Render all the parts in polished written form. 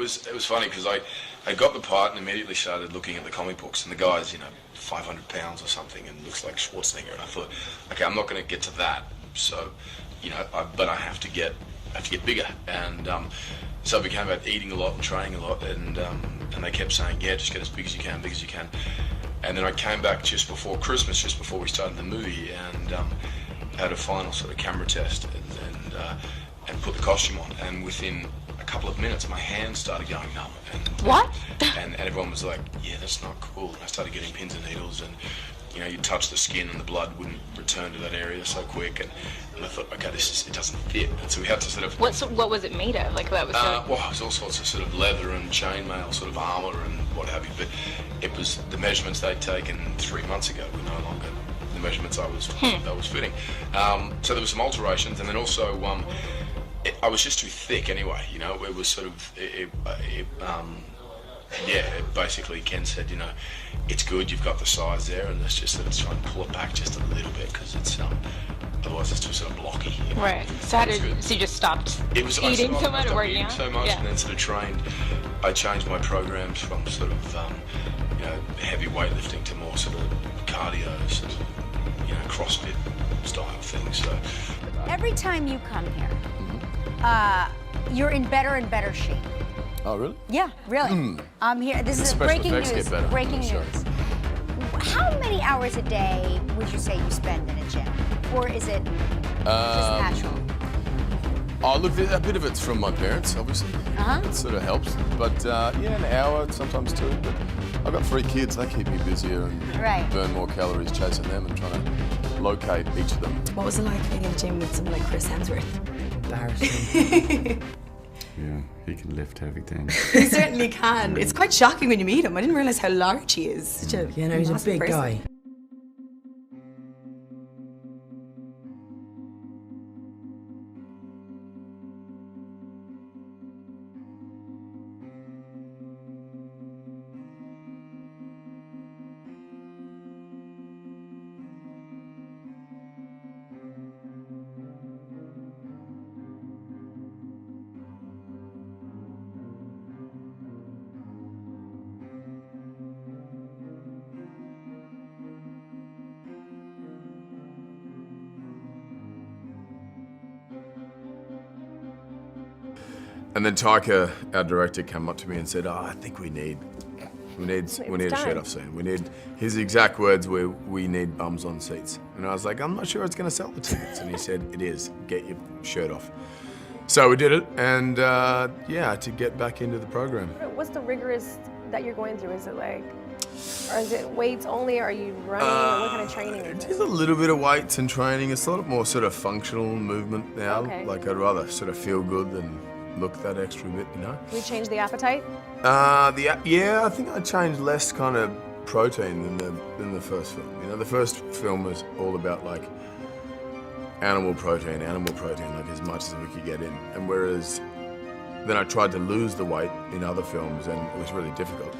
it was funny because I got the part and immediately started looking at the comic books, and the guy's 500 pounds or something and looks like Schwarzenegger, and I thought, okay, I'm not going to get to that, so but I have to get bigger, and so it became about eating a lot and training a lot, and they kept saying, yeah, just get as big as you can, big as you can. And then I came back just before Christmas, just before we started the movie, and had a final sort of camera test and put the costume on. And within a couple of minutes, my hands started going numb. And, what? And everyone was like, yeah, that's not cool. And I started getting pins and needles, and you'd touch the skin and the blood wouldn't return to that area so quick. And I thought, okay, it doesn't fit. And so we had to sort of... What was it made of? Like that was well, it was all sorts of sort of leather and chainmail, sort of armor and what have you. But it was the measurements they'd taken 3 months ago were no longer the measurements I was fitting. So there were some alterations, and then also I was just too thick anyway. It was sort of basically Ken said, it's good, you've got the size there, and let's try and pull it back just a little bit, because it's otherwise it's too sort of blocky. Right. So you just stopped eating so much, working out? So much, yeah. And then sort of trained. I changed my programs from sort of heavy weightlifting to more sort of cardio, sort of CrossFit style things. So every time you come here, you're in better and better shape. Oh, really? Yeah, really. I'm here. This is breaking news. Breaking news. How many hours a day would you say you spend in a gym, or is it just natural? Oh, look, a bit of it's from my parents, obviously. It sort of helps. But an hour, sometimes 2. But I've got 3 kids. They keep me busier and burn more calories chasing them and trying to locate each of them. What was it like being in the gym with someone like Chris Hemsworth? Embarrassing. Yeah, he can lift heavy things. He certainly can. It's quite shocking when you meet him. I didn't realise how large he is. Such a he's a big guy. And then Taika, our director, came up to me and said, I think we need a shirt off soon. His exact words were, we need bums on seats. And I was like, I'm not sure it's going to sell the tickets. And he said, it is, get your shirt off. So we did it, and to get back into the program. What's the rigorous that you're going through? Is it like, or is it weights only? Are you running? Or what kind of training is it? It's a little bit of weights and training. It's a lot more sort of functional movement now. Okay. Like I'd rather sort of feel good than look that extra bit, We changed the appetite? I think I changed less kind of protein than the first film. The first film was all about like animal protein, like as much as we could get in. And whereas then I tried to lose the weight in other films, and it was really difficult.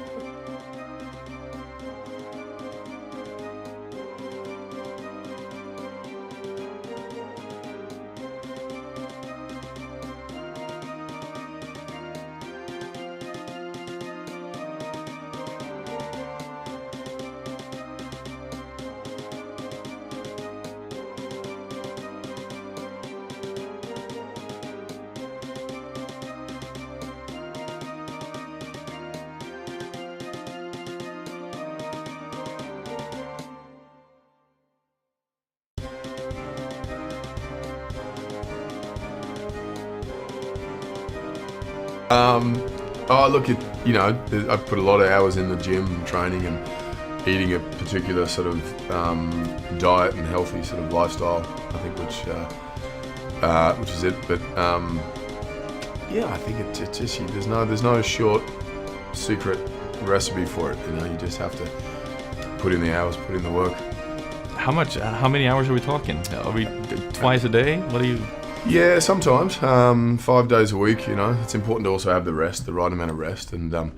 I've put a lot of hours in the gym and training and eating a particular sort of diet and healthy sort of lifestyle, I think, which is it. But I think it's just there's no short secret recipe for it. You just have to put in the hours, put in the work. How many hours are we talking? Are we twice a day? What do you? Yeah, sometimes 5 days a week. It's important to also have the right amount of rest. And I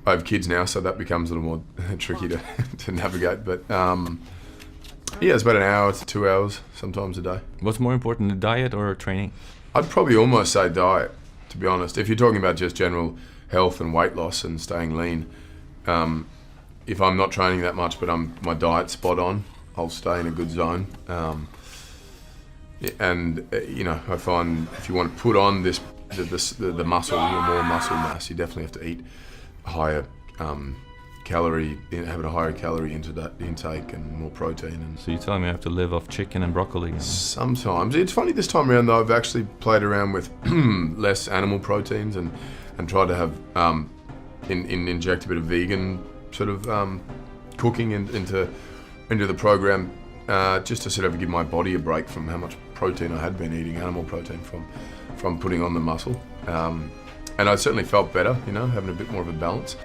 have kids now, so that becomes a little more tricky to navigate. But it's about an hour to 2 hours sometimes a day. What's more important, the diet or training? I'd probably almost say diet. to be honest. If you're talking about just general health and weight loss and staying lean, if I'm not training that much but my diet's spot on, I'll stay in a good zone. I find if you want to put on the muscle, more muscle mass, you definitely have to eat higher have a higher calorie intake and more protein. And so you telling me I have to live off chicken and broccoli? Sometimes. It's funny this time around though, I've actually played around with less animal proteins and tried to have inject a bit of vegan sort of cooking into the program, just to sort of give my body a break from how much protein I had been eating, animal protein from putting on the muscle. And I certainly felt better, having a bit more of a balance.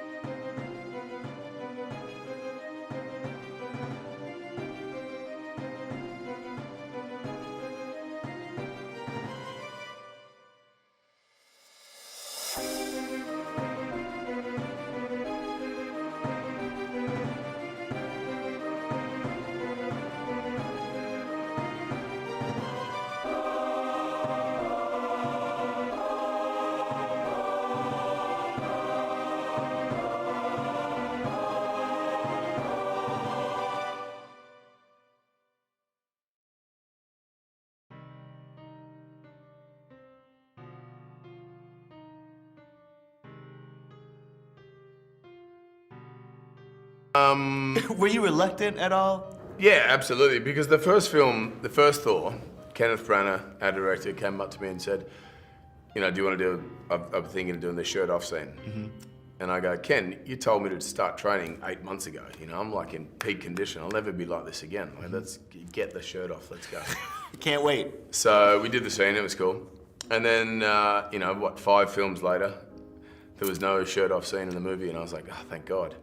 Were you reluctant at all? Yeah, absolutely. Because the first film, the first Thor, Kenneth Branagh, our director, came up to me and said, do you want to do? I'm thinking of doing the shirt off scene. Mm-hmm. And I go, Ken, you told me to start training 8 months ago. I'm like in peak condition. I'll never be like this again. Like, let's get the shirt off. Let's go. Can't wait. So we did the scene. It was cool. And then, 5 films later, there was no shirt off scene in the movie, and I was like, oh, thank God.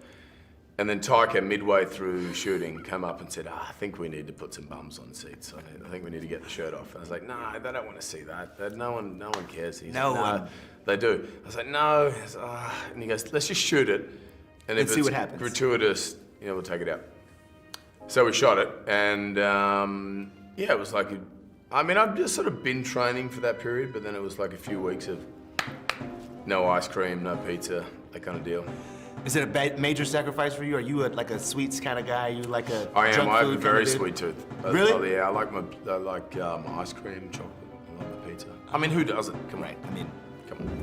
And then Taika, midway through shooting, came up and said, I think we need to put some bums on seats. I think we need to get the shirt off. And I was like, no, they don't want to see that. No one cares. He's no like, one. Nah, they do. I was like, no. And he goes, let's just shoot it. And if see it's what happens. gratuitous, we'll take it out. So we shot it, and it was like, I've just sort of been training for that period, but then it was like a few weeks of no ice cream, no pizza, that kind of deal. Is it a major sacrifice for you? Are you like a sweets kind of guy? You like a I am. junk I have a food very kind of sweet tooth. Really? Oh, yeah, I like my ice cream, chocolate. I love my pizza. Who doesn't? Come on. Right. Come on.